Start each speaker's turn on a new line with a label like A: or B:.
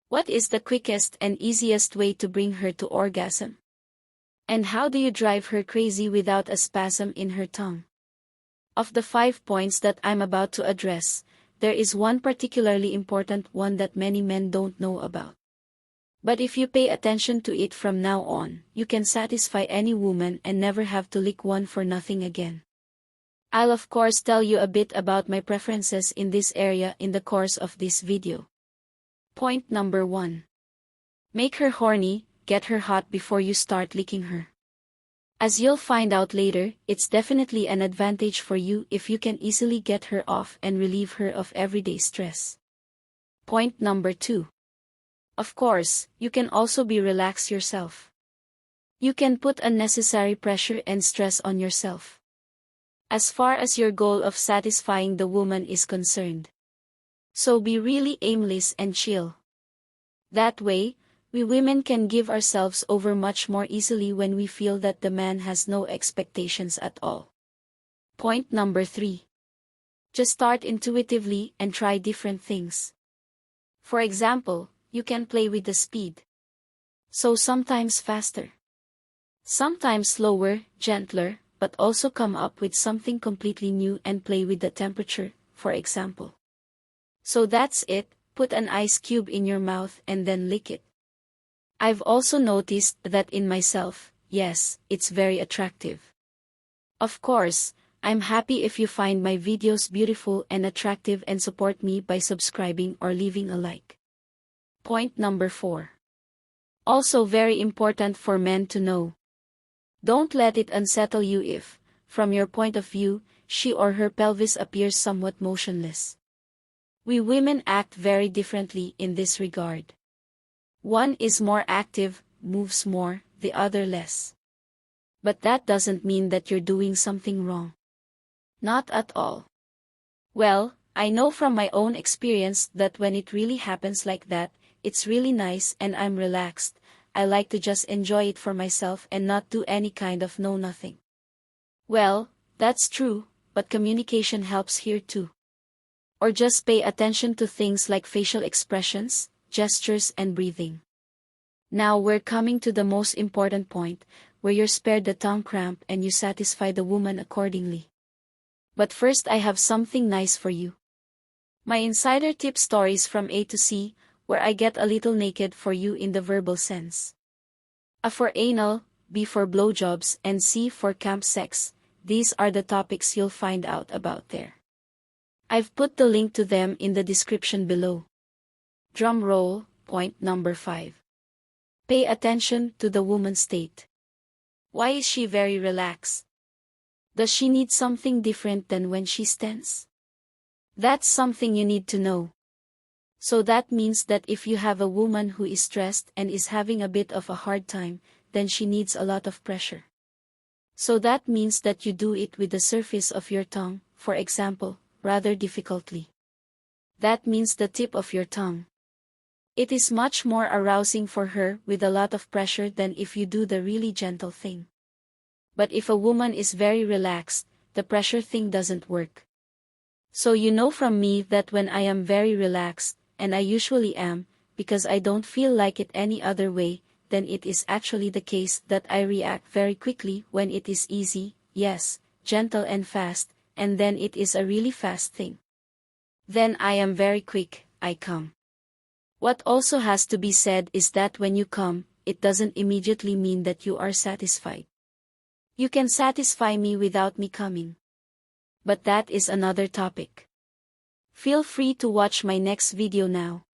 A: What is the quickest and easiest way to bring her to orgasm? And how do you drive her crazy without a spasm in her tongue? Of the 5 points that I'm about to address, there is one particularly important one that many men don't know about. But if you pay attention to it from now on, you can satisfy any woman and never have to lick one for nothing again. I'll of course tell you a bit about my preferences in this area in the course of this video. Point number 1. Make her horny, get her hot before you start licking her. As you'll find out later, it's definitely an advantage for you if you can easily get her off and relieve her of everyday stress. Point number 2. Of course, you can also be relaxed yourself. You can put unnecessary pressure and stress on yourself, as far as your goal of satisfying the woman is concerned. So be really aimless and chill. That way, we women can give ourselves over much more easily when we feel that the man has no expectations at all. Point number 3. Just start intuitively and try different things. For example, you can play with the speed. So sometimes faster, sometimes slower, gentler, but also come up with something completely new and play with the temperature, for example. So that's it, put an ice cube in your mouth and then lick it. I've also noticed that in myself, yes, it's very attractive. Of course, I'm happy if you find my videos beautiful and attractive and support me by subscribing or leaving a like. Point number 4. Also very important for men to know. Don't let it unsettle you if, from your point of view, she or her pelvis appears somewhat motionless. We women act very differently in this regard. One is more active, moves more, the other less. But that doesn't mean that you're doing something wrong. Not at all. Well, I know from my own experience that when it really happens like that, it's really nice and I'm relaxed. I like to just enjoy it for myself and not do any kind of nothing. Well, that's true, but communication helps here too. Or just pay attention to things like facial expressions, gestures and breathing. Now we're coming to the most important point, where you're spared the tongue cramp and you satisfy the woman accordingly. But first I have something nice for you. My insider tip stories from A to C, where I get a little naked for you in the verbal sense. A for anal, B for blowjobs and C for camp sex, these are the topics you'll find out about there. I've put the link to them in the description below. Drum roll, point number 5. Pay attention to the woman's state. Why is she very relaxed? Does she need something different than when she's tense? That's something you need to know. So that means that if you have a woman who is stressed and is having a bit of a hard time, then she needs a lot of pressure. So that means that you do it with the surface of your tongue, for example, rather difficultly. That means the tip of your tongue. It is much more arousing for her with a lot of pressure than if you do the really gentle thing. But if a woman is very relaxed, the pressure thing doesn't work. So you know from me that when I am very relaxed, and I usually am, because I don't feel like it any other way, then it is actually the case that I react very quickly when it is easy, yes, gentle and fast, and then it is a really fast thing. Then I am very quick, I come. What also has to be said is that when you come, it doesn't immediately mean that you are satisfied. You can satisfy me without me coming. But that is another topic. Feel free to watch my next video now.